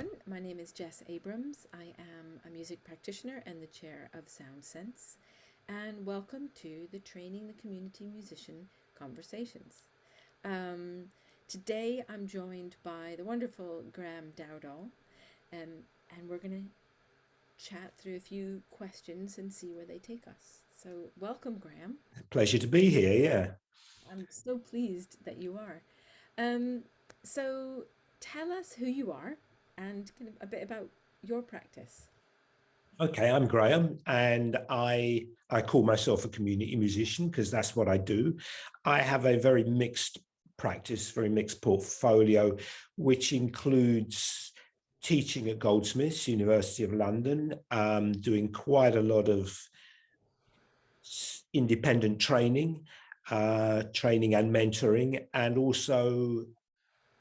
everyone. My name is Jess Abrams. I am a music practitioner and the chair of Sound Sense. And welcome to the Training the Community Musician Conversations. Today I'm joined by the wonderful Graham Dowdall, and we're going to chat through a few questions and see where they take us. So, welcome, Graham. Pleasure to be here, yeah. I'm so pleased that you are. Um, so, tell us who you are and kind of a bit about your practice. Okay, I'm Graham, and I call myself a community musician because that's what I do. I have a very mixed practice, very mixed portfolio, which includes teaching at Goldsmiths, University of London, doing quite a lot of independent training, training and mentoring, and also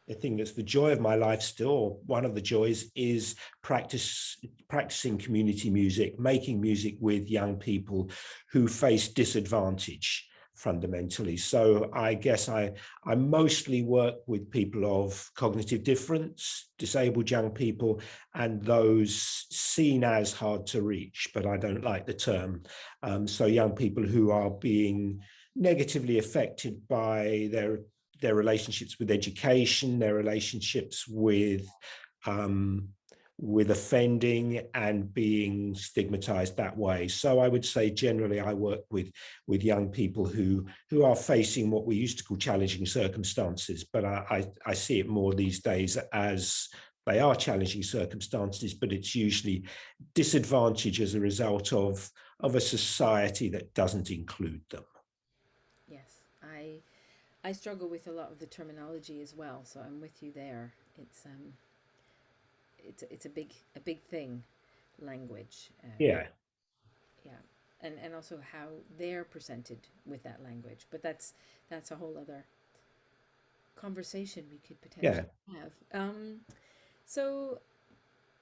the thing that's the joy of my life still, one of the joys, is practicing community music, making music with young people who face disadvantage fundamentally. So I guess I mostly work with people of cognitive difference, disabled young people, and those seen as hard to reach, but I don't like the term. So young people who are being negatively affected by their relationships with education, their relationships with offending and being stigmatized that way. So I would say generally I work with young people who are facing what we used to call challenging circumstances, but I see it more these days as they are challenging circumstances, but it's usually disadvantage as a result of a society that doesn't include them. Yes, I struggle with a lot of the terminology as well, so I'm with you there. It's a big thing, language. Yeah. Yeah, and also how they're presented with that language. But that's a whole other conversation we could Yeah. potentially have. So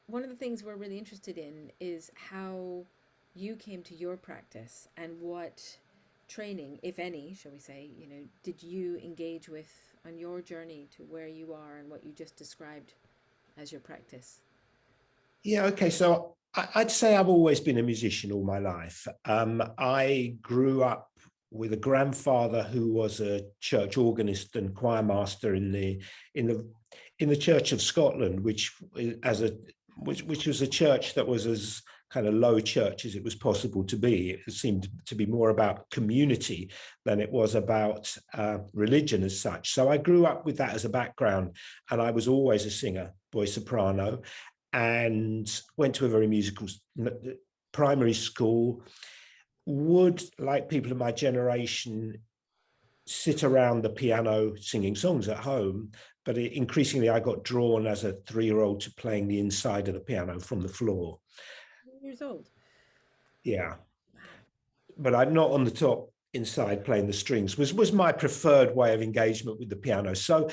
one of the things we're really interested in is how you came to your practice and what training, if any, shall we say, did you engage with on your journey to where you are and what you just described as your practice? Yeah, okay. So I'd say I've always been a musician all my life. I grew up with a grandfather who was a church organist and choir master in the in the Church of Scotland, which was a church that was as kind of low church as it was possible to be. It seemed to be more about community than it was about religion as such. So I grew up with that as a background, and I was always a singer, voice soprano, and went to a very musical primary school. Would, like people of my generation, sit around the piano singing songs at home, but increasingly I got drawn as a 3-year-old to playing the inside of the piano from the floor. years old. Yeah, Wow. but I'm not on the top inside playing the strings was my preferred way of engagement with the piano. So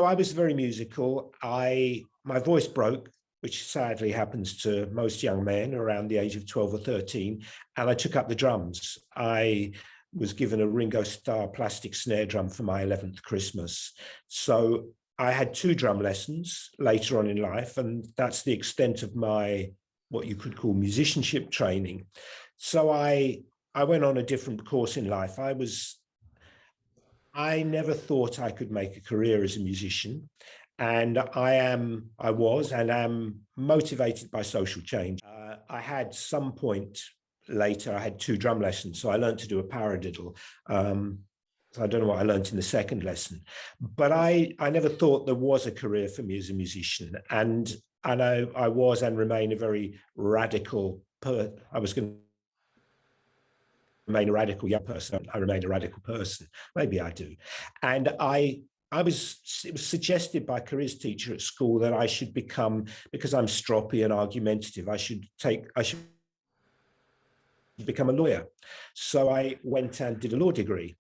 I was very musical. My voice broke, which sadly happens to most young men around the age of 12 or 13, and I took up the drums. I was given a Ringo Starr plastic snare drum for my 11th Christmas. So I had 2 drum lessons later on in life, and that's the extent of my what you could call musicianship training. So I went on a different course in life. I never thought I could make a career as a musician. And I was and am motivated by social change. I had some point later, I had 2 drum lessons. So I learned to do a paradiddle. So I don't know what I learned in the second lesson, but I never thought there was a career for me as a musician. And I was and remain a very radical I was going to remain a radical young person. I remain a radical person. Maybe I do. And it was suggested by a careers teacher at school that I should become, because I'm stroppy and argumentative, I should become a lawyer. So I went and did a law degree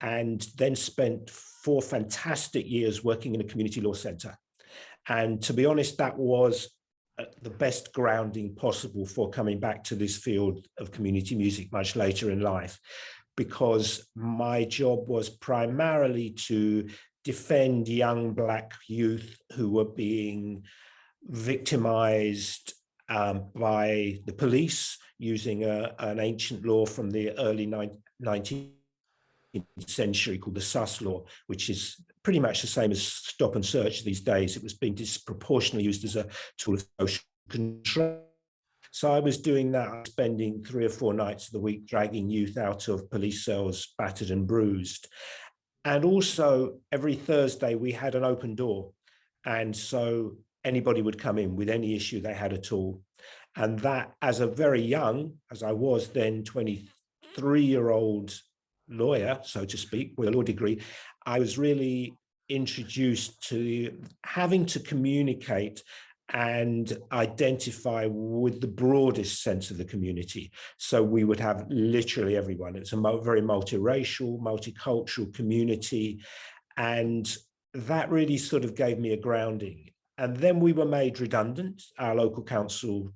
and then spent 4 fantastic years working in a community law centre. And to be honest, that was the best grounding possible for coming back to this field of community music much later in life, because my job was primarily to defend young Black youth who were being victimized by the police using an ancient law from the early 19th century called the Sus law, which is pretty much the same as stop and search these days. It was being disproportionately used as a tool of social control. So I was doing that, spending 3 or 4 nights of the week dragging youth out of police cells, battered and bruised. And also every Thursday we had an open door. And so anybody would come in with any issue they had at all. And that, as a very young, as I was then, 23-year-old lawyer, so to speak, with a law degree, I was really introduced to having to communicate and identify with the broadest sense of the community. So we would have literally everyone. It's a very multiracial, multicultural community. And that really sort of gave me a grounding. And then we were made redundant. Our local council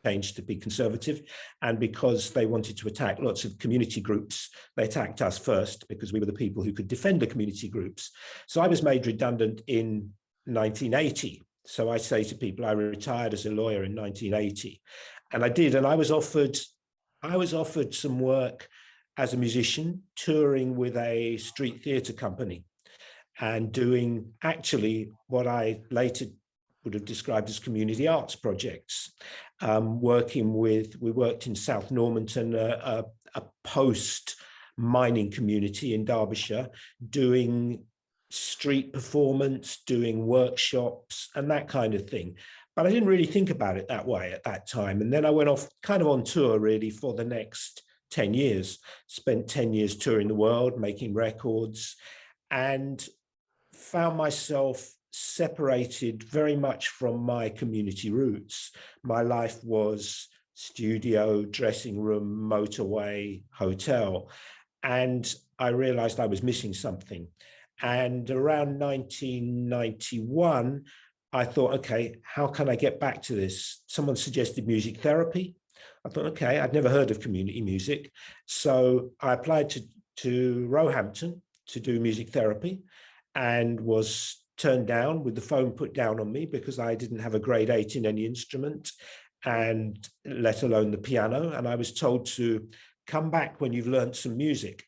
changed to be conservative. And because they wanted to attack lots of community groups, they attacked us first because we were the people who could defend the community groups. So I was made redundant in 1980. So I say to people, I retired as a lawyer in 1980. And I did. And I was offered some work as a musician, touring with a street theatre company and doing actually what I later would have described as community arts projects. We worked in South Normanton, a post-mining community in Derbyshire, doing street performance, doing workshops and that kind of thing. But I didn't really think about it that way at that time. And then I went off kind of on tour really for the next 10 years, spent 10 years touring the world, making records, and found myself separated very much from my community roots. My life was studio, dressing room, motorway, hotel. And I realized I was missing something. And around 1991, I thought, okay, how can I get back to this? Someone suggested music therapy. I thought, okay, I'd never heard of community music. So I applied to Roehampton to do music therapy and was turned down with the phone put down on me because I didn't have a grade 8 in any instrument, and let alone the piano. And I was told to come back when you've learned some music,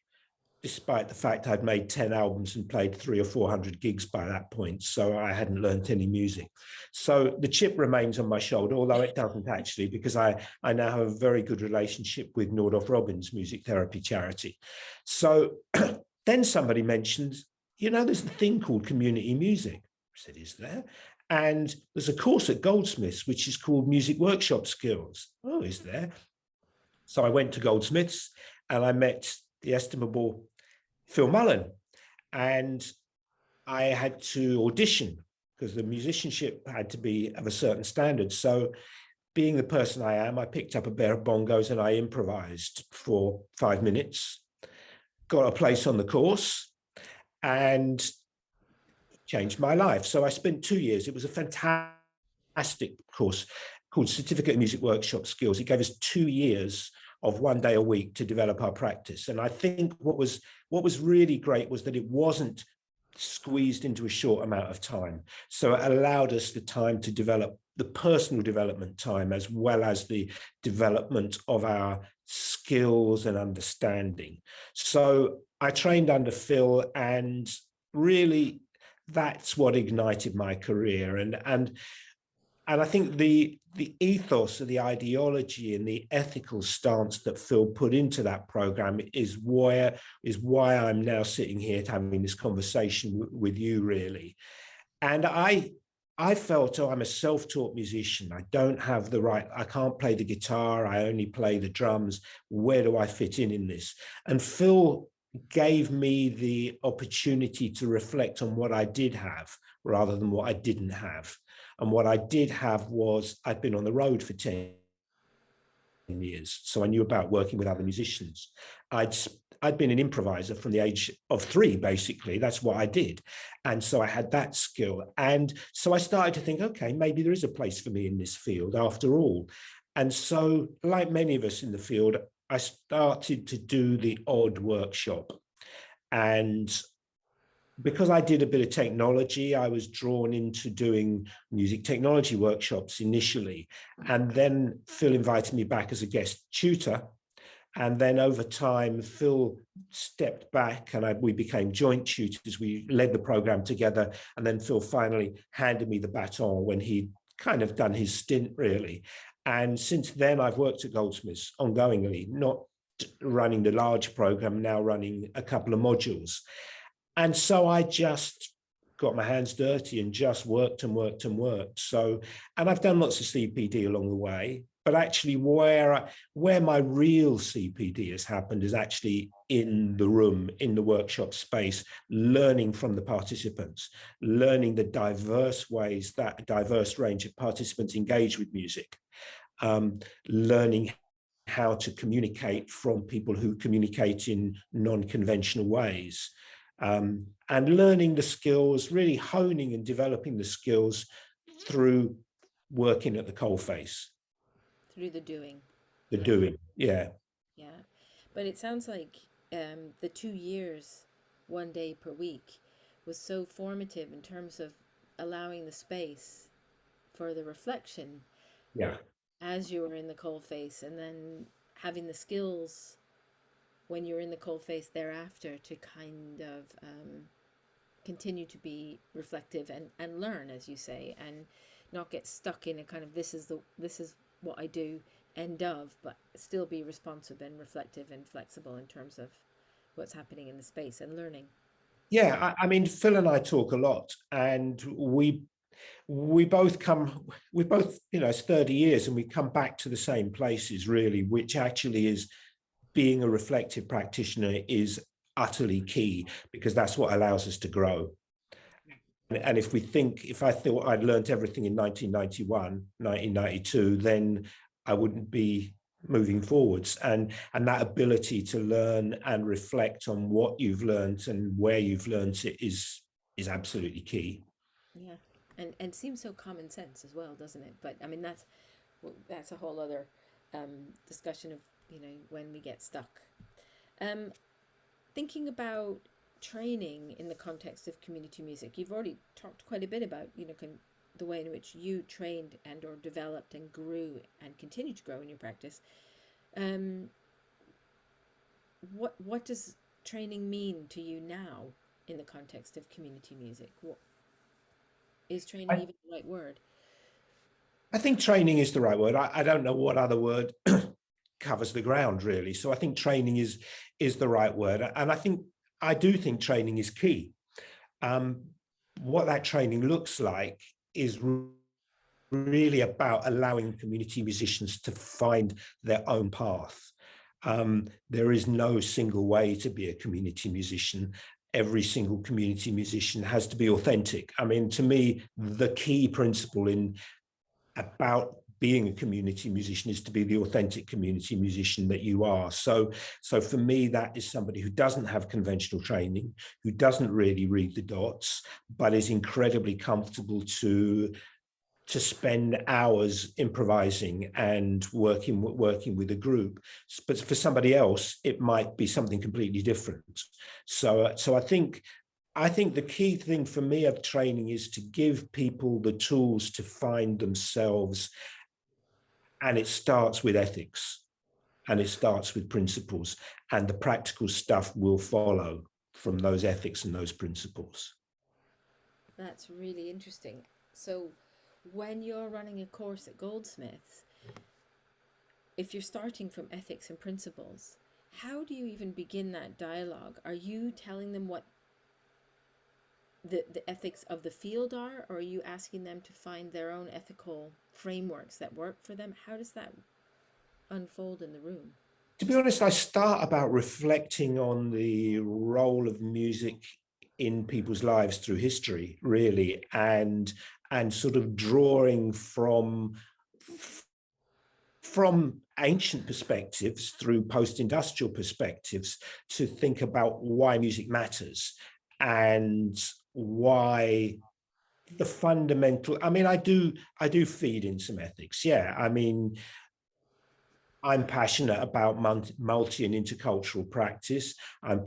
despite the fact I'd made 10 albums and played 300 or 400 gigs by that point. So I hadn't learned any music. So the chip remains on my shoulder, although it doesn't actually, because I now have a very good relationship with Nordoff Robbins Music Therapy Charity. So then somebody mentioned, there's a thing called community music. I said, is there? And there's a course at Goldsmiths, which is called Music Workshop Skills. Oh, is there? So I went to Goldsmiths and I met the estimable Phil Mullen. And I had to audition because the musicianship had to be of a certain standard. So being the person I am, I picked up a pair of bongos and I improvised for 5 minutes, got a place on the course, and changed my life. So I spent 2 years. It was a fantastic course called Certificate of Music Workshop Skills. It gave us 2 years of 1 day a week to develop our practice. And I think what was really great was that it wasn't squeezed into a short amount of time. So it allowed us the time to develop the personal development time as well as the development of our skills and understanding. So I trained under Phil, and really that's what ignited my career. And I think the ethos of the ideology and the ethical stance that Phil put into that program is why I'm now sitting here having this conversation with you, really. And I felt, I'm a self-taught musician. I can't play the guitar. I only play the drums. Where do I fit in this? And Phil gave me the opportunity to reflect on what I did have rather than what I didn't have. And what I did have was I'd been on the road for 10 years. So I knew about working with other musicians. I'd been an improviser from the age of 3, basically. That's what I did. And so I had that skill. And so I started to think, okay, maybe there is a place for me in this field after all. And so, like many of us in the field, I started to do the odd workshop. And because I did a bit of technology, I was drawn into doing music technology workshops initially. And then Phil invited me back as a guest tutor. And then over time, Phil stepped back and we became joint tutors. We led the program together. And then Phil finally handed me the baton when he'd kind of done his stint, really. And since then, I've worked at Goldsmiths ongoingly, not running the large program, now running a couple of modules. And so I just got my hands dirty and just worked and worked and worked. So, and I've done lots of CPD along the way, but actually where my real CPD has happened is actually in the room, in the workshop space, learning from the participants, learning the diverse ways that a diverse range of participants engage with music, learning how to communicate from people who communicate in non-conventional ways. And learning the skills, really honing and developing the skills through working at the coalface. Through the doing. The Yeah. doing, yeah. Yeah. But it sounds like the 2 years, 1 day per week, was so formative in terms of allowing the space for the reflection Yeah. as you were in the coalface, and then having the skills when you're in the coalface thereafter to kind of continue to be reflective and learn, as you say, and not get stuck in a kind of this is what I do end of, but still be responsive and reflective and flexible in terms of what's happening in the space and learning. Yeah, I mean, Phil and I talk a lot, and we both, it's 30 years and we come back to the same places, really, which actually is being a reflective practitioner is utterly key, because that's what allows us to grow. And if I thought I'd learned everything in 1991, 1992, then I wouldn't be moving forwards. And that ability to learn and reflect on what you've learned and where you've learned it is absolutely key. Yeah, and seems so common sense as well, doesn't it? But I mean, that's a whole other discussion of when we get stuck. Um, Thinking about training in the context of community music, you've already talked quite a bit about the way in which you trained and or developed and grew and continue to grow in your practice. Um, what does training mean to you now in the context of community music? What is training I, even the right word? I think training is the right word. I don't know what other word covers the ground, really. So I think training is the right word. And I do think training is key. What that training looks like is really about allowing community musicians to find their own path. There is no single way to be a community musician. Every single community musician has to be authentic. I mean, to me, the key principle about being a community musician is to be the authentic community musician that you are. So for me, that is somebody who doesn't have conventional training, who doesn't really read the dots, but is incredibly comfortable to spend hours improvising and working with a group. But for somebody else, it might be something completely different. So I think the key thing for me of training is to give people the tools to find themselves. And it starts with ethics and it starts with principles, and the practical stuff will follow from those ethics and those principles. That's really interesting. So, when you're running a course at Goldsmiths, if you're starting from ethics and principles, how do you even begin that dialogue? Are you telling them what the ethics of the field are, or are you asking them to find their own ethical frameworks that work for them? How does that unfold in the room? To be honest, I start about reflecting on the role of music in people's lives through history, really, and sort of drawing from ancient perspectives through post-industrial perspectives to think about why music matters and why the fundamental. I mean, I do feed in some ethics. Yeah, I mean, I'm passionate about multi and intercultural practice. I'm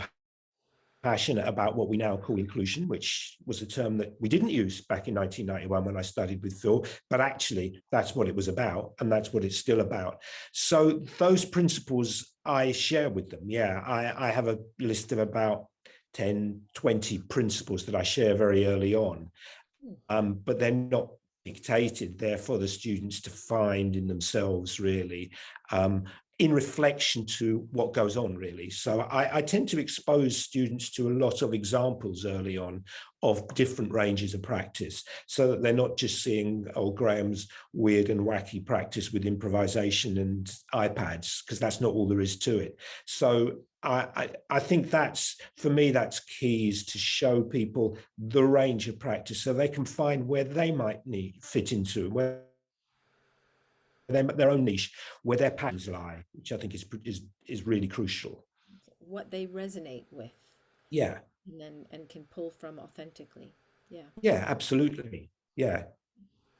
passionate about what we now call inclusion, which was a term that we didn't use back in 1991 when I studied with Phil, but actually that's what it was about, and that's what it's still about. So those principles I share with them. Yeah, I have a list of about 10, 20 principles that I share very early on, but they're not dictated. They're for the students to find in themselves, really. In reflection to what goes on, really. So I tend to expose students to a lot of examples early on of different ranges of practice, so that they're not just seeing old Graham's weird and wacky practice with improvisation and iPads, because that's not all there is to it. So I think that's, for me, that's key, is to show people the range of practice so they can find where they might fit into, where their own niche, where their passions lie, which I think is really crucial. What they resonate with, Yeah, and can pull from authentically. Yeah. yeah, absolutely. Yeah.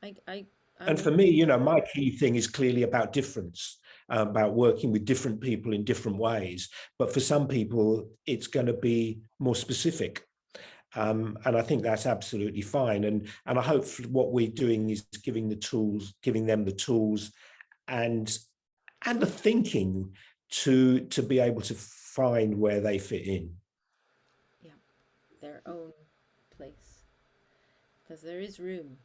I I And I'm for me, you know, my key thing is clearly about difference, about working with different people in different ways. But for some people, it's going to be more specific. And I think that's absolutely fine. And I hope what we're doing is giving them the tools and the thinking to be able to find where they fit in. Yeah, their own place, because there is room,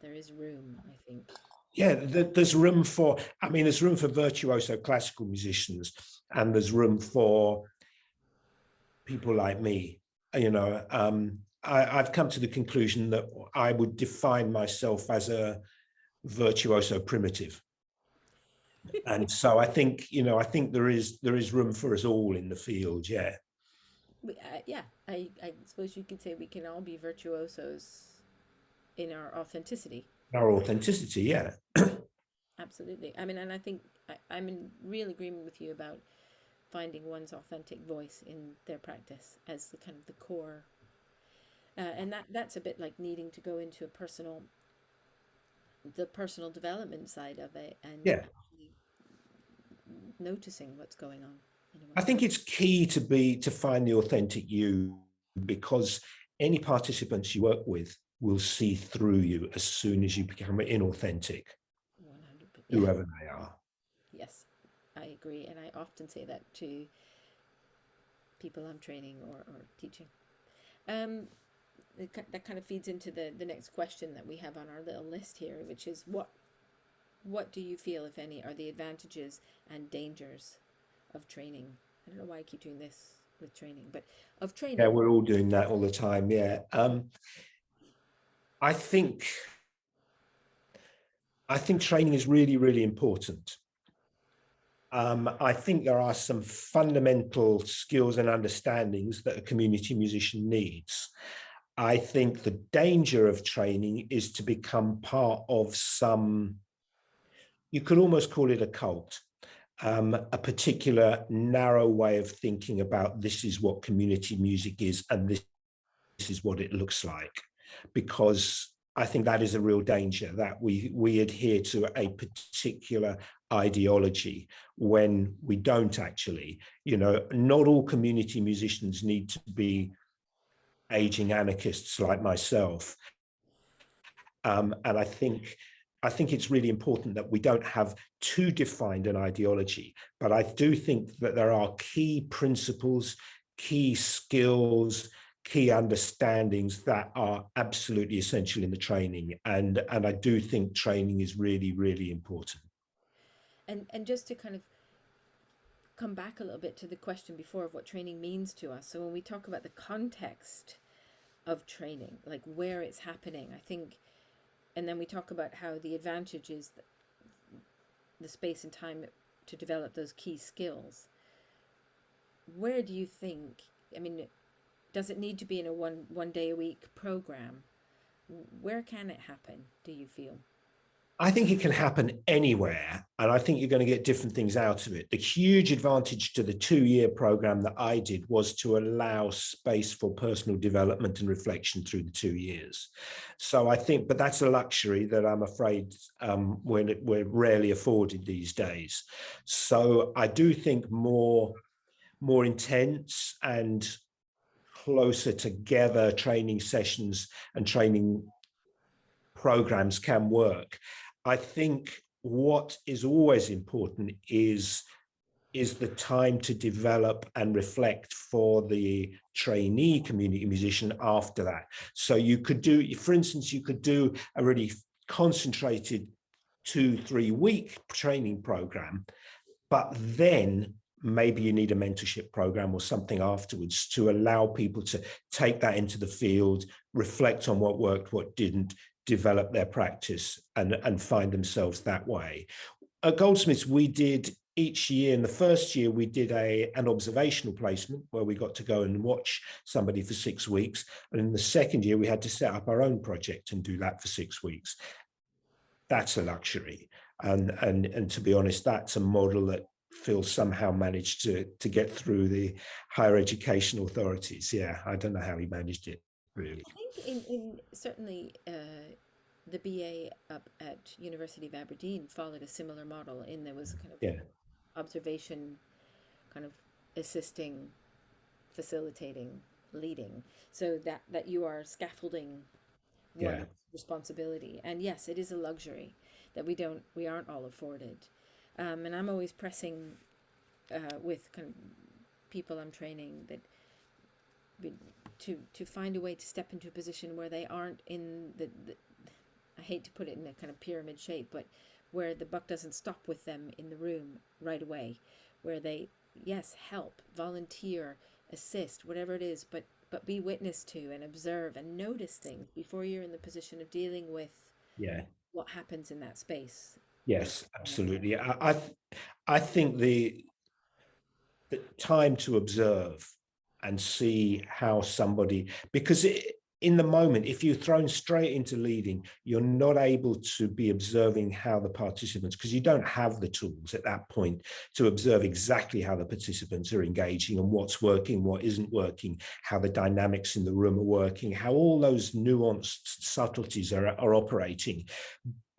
I think. Yeah, there's room for, I mean, there's room for virtuoso classical musicians, and there's room for people like me. You know, I've come to the conclusion that I would define myself as a virtuoso primitive. And so I think, you know, I think there is room for us all in the field. Yeah. Yeah, I suppose you could say we can all be virtuosos in our authenticity. Our authenticity. Yeah. Absolutely. I mean, and I think I'm in real agreement with you about finding one's authentic voice in their practice as the kind of the core. And that's a bit like needing to go into the personal development side of it, and Yeah. actually noticing what's going on in a I way. think it's key to find the authentic you, because any participants you work with will see through you as soon as you become inauthentic, 100%. Yeah. whoever they are. Yes, I agree. And I often say that to people I'm training or teaching. Um, that kind of feeds into the next question that we have on our little list here, which is what do you feel, if any, are the advantages and dangers of training? I don't know why I keep doing this with training, but of Yeah, training. we're all doing that all the time. Yeah. I think training is really, really important. I think there are some fundamental skills and understandings that a community musician needs. I think the danger of training is to become part of some, you could almost call it a cult, a particular narrow way of thinking about this is what community music is and this is what it looks like. Because I think that is a real danger, that we adhere to a particular ideology when we don't actually. You know, not all community musicians need to be aging anarchists like myself. And I think it's really important that we don't have too defined an ideology. But I do think that there are key principles, key skills, key understandings that are absolutely essential in the training. And I do think training is really, really important. And just to kind of come back a little bit to the question before of what training means to us. So when we talk about the context of training, like where it's happening, I think, and then we talk about how the advantage is the space and time to develop those key skills. Where do you think, I mean, does it need to be in a one day a week program? Where can it happen, do you feel? I think it can happen anywhere, and I think you're going to get different things out of it. The huge advantage to the 2-year program that I did was to allow space for personal development and reflection through the 2 years. So I think, but that's a luxury that I'm afraid we're rarely afforded these days. So I do think more intense and closer together training sessions and training programs can work. I think what is always important is the time to develop and reflect for the trainee community musician after that. So you could do, for instance, you could do a really concentrated 2-3 week training program, but then maybe you need a mentorship program or something afterwards to allow people to take that into the field, reflect on what worked, what didn't, develop their practice and find themselves that way. At Goldsmiths, we did each year, in the first year, we did an observational placement where we got to go and watch somebody for 6 weeks. And in the second year, we had to set up our own project and do that for 6 weeks. That's a luxury. And to be honest, that's a model that Phil somehow managed to get through the higher education authorities. Yeah, I don't know how he managed it, really. I think in certainly the BA up at University of Aberdeen followed a similar model in there was a kind of Yeah, observation, kind of assisting, facilitating, leading, so that you are scaffolding yeah, one's responsibility. And yes, it is a luxury that we aren't all afforded. And I'm always pressing with kind of people I'm training that to find a way to step into a position where they aren't in the I hate to put it in a kind of pyramid shape, but where the buck doesn't stop with them in the room right away, where they, yes, help, volunteer, assist, whatever it is, but be witness to and observe and notice things before you're in the position of dealing with yeah. what happens in that space. Yes, absolutely. I think the time to observe and see how somebody, because in the moment, if you're thrown straight into leading, you're not able to be observing how the participants, because you don't have the tools at that point to observe exactly how the participants are engaging and what's working, what isn't working, how the dynamics in the room are working, how all those nuanced subtleties are operating.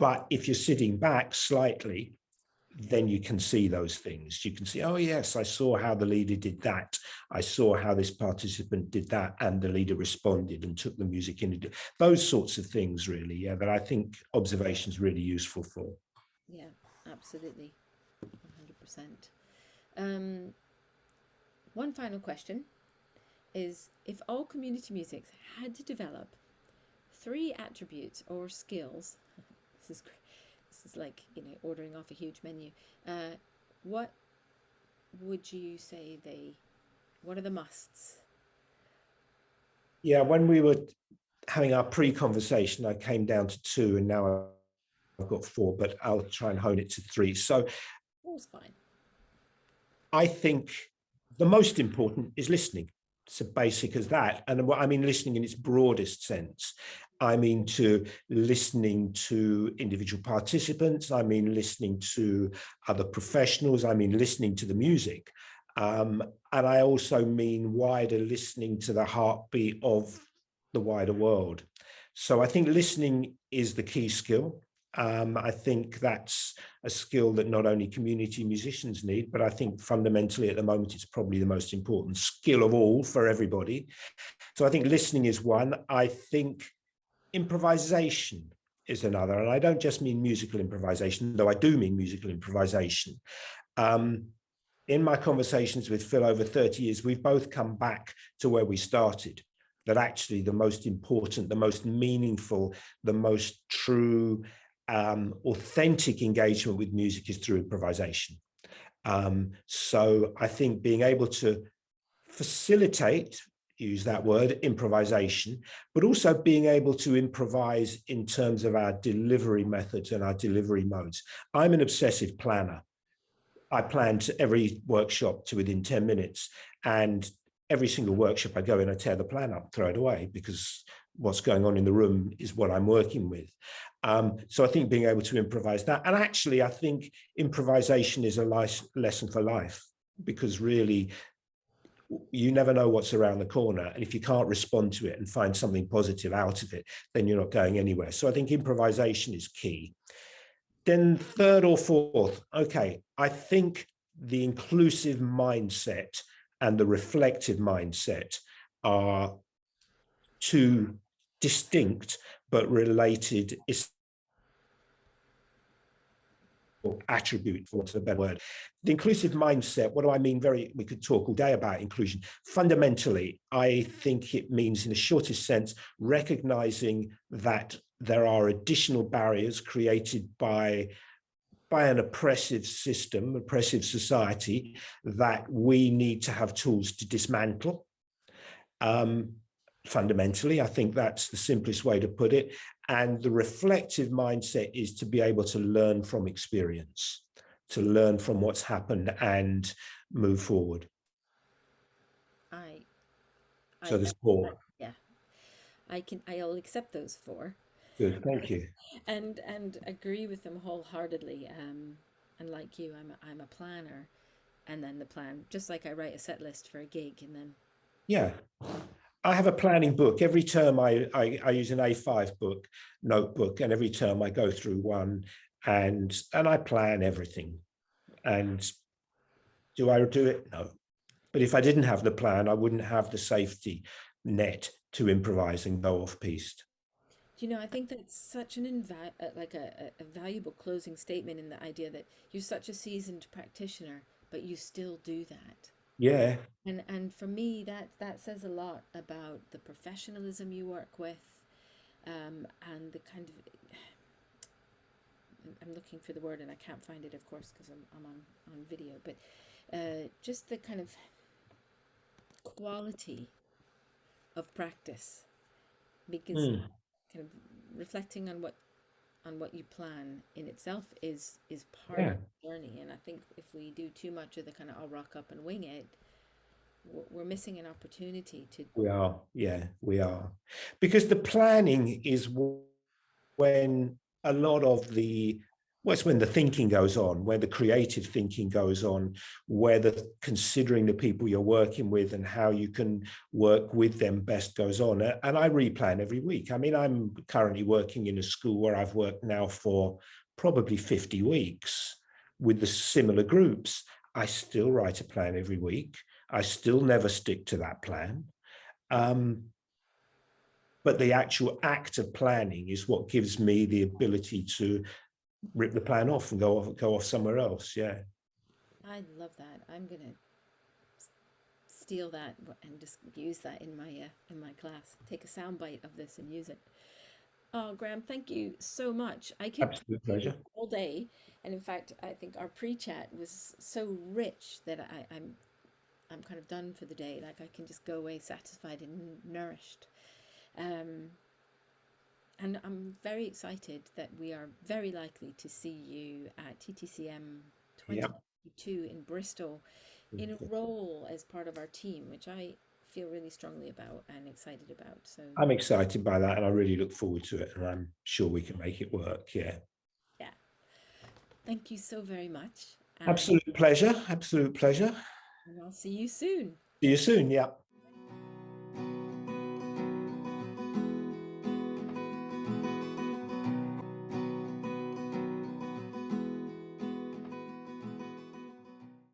But if you're sitting back slightly, then you can see those things. You can see, oh, yes, I saw how the leader did that. I saw how this participant did that, and the leader responded and took the music in. Those sorts of things, really, yeah, that I think observation is really useful for. Yeah, absolutely. 100%. One final question is, if all community musics had to develop 3 attributes or skills, this is great. This is like, ordering off a huge menu. What would you say what are the musts? Yeah, when we were having our pre-conversation, I came down to 2, and now I've got 4, but I'll try and hone it to 3. So All's fine. I think the most important is listening. It's as basic as that. And what I mean listening in its broadest sense. I mean to listening to individual participants. I mean listening to other professionals. I mean listening to the music. And I also mean wider listening to the heartbeat of the wider world. So I think listening is the key skill. I think that's a skill that not only community musicians need, but I think fundamentally at the moment, it's probably the most important skill of all for everybody. So I think listening is one. I think improvisation is another. And I don't just mean musical improvisation, though I do mean musical improvisation. In my conversations with Phil over 30 years, we've both come back to where we started, that actually the most important, the most meaningful, the most true, authentic engagement with music is through improvisation. So I think being able to facilitate, use that word, improvisation, but also being able to improvise in terms of our delivery methods and our delivery modes. I'm an obsessive planner. I plan every workshop to within 10 minutes, and every single workshop I go in, I tear the plan up, throw it away, because what's going on in the room is what I'm working with. So I think being able to improvise that, and actually I think improvisation is a lesson for life, because really you never know what's around the corner, and if you can't respond to it and find something positive out of it, then you're not going anywhere. So I think improvisation is key. Then 3rd or 4th, okay, I think the inclusive mindset and the reflective mindset are two distinct but related attribute, for want of a better word. The inclusive mindset, what do I mean? We could talk all day about inclusion. Fundamentally, I think it means, in the shortest sense, recognizing that there are additional barriers created by an oppressive system, oppressive society, that we need to have tools to dismantle. Fundamentally, I think that's the simplest way to put it. And the reflective mindset is to be able to learn from experience, to learn from what's happened and move forward. So there's four. Yeah, I'll accept those four. Good, thank you. And agree with them wholeheartedly. And like you, I'm a planner, and then the plan, just like I write a set list for a gig, and then yeah. I have a planning book. Every term I use an A5 book, notebook, and every term I go through one and I plan everything. And do I do it? No. But if I didn't have the plan, I wouldn't have the safety net to improvise and go off piste. I think that's such a valuable closing statement, in the idea that you're such a seasoned practitioner, but you still do that. Yeah. And for me, that says a lot about the professionalism you work with, and the kind of, I'm looking for the word and I can't find it, of course, because I'm on video, but just the kind of quality of practice, because kind of reflecting on what you plan in itself is part Yeah. of the journey. And I think if we do too much of the kind of, I'll rock up and wing it, we're missing an opportunity to. We are. Yeah, we are. Because the planning is when a lot of the, well, it's when the thinking goes on, where the creative thinking goes on, where the considering the people you're working with and how you can work with them best goes on. And I replan every week. I mean, I'm currently working in a school where I've worked now for probably 50 weeks with the similar groups. I still write a plan every week. I still never stick to that plan. But the actual act of planning is what gives me the ability to rip the plan off and go off somewhere else. Yeah. I love that. I'm gonna steal that and just use that in my class. Take a sound bite of this and use it. Oh, Graham, thank you so much. I could talk Absolute to you pleasure. all day, and in fact, I think our pre-chat was so rich that I'm kind of done for the day. Like, I can just go away satisfied and nourished. Um, and I'm very excited that we are very likely to see you at TTCM Yeah. 2022 in Bristol, in a role as part of our team, which I feel really strongly about and excited about. So I'm excited by that and I really look forward to it, and I'm sure we can make it work. Yeah. yeah, thank you so very much. Absolute pleasure. Absolute pleasure. And I'll see you soon. See you soon. Yeah.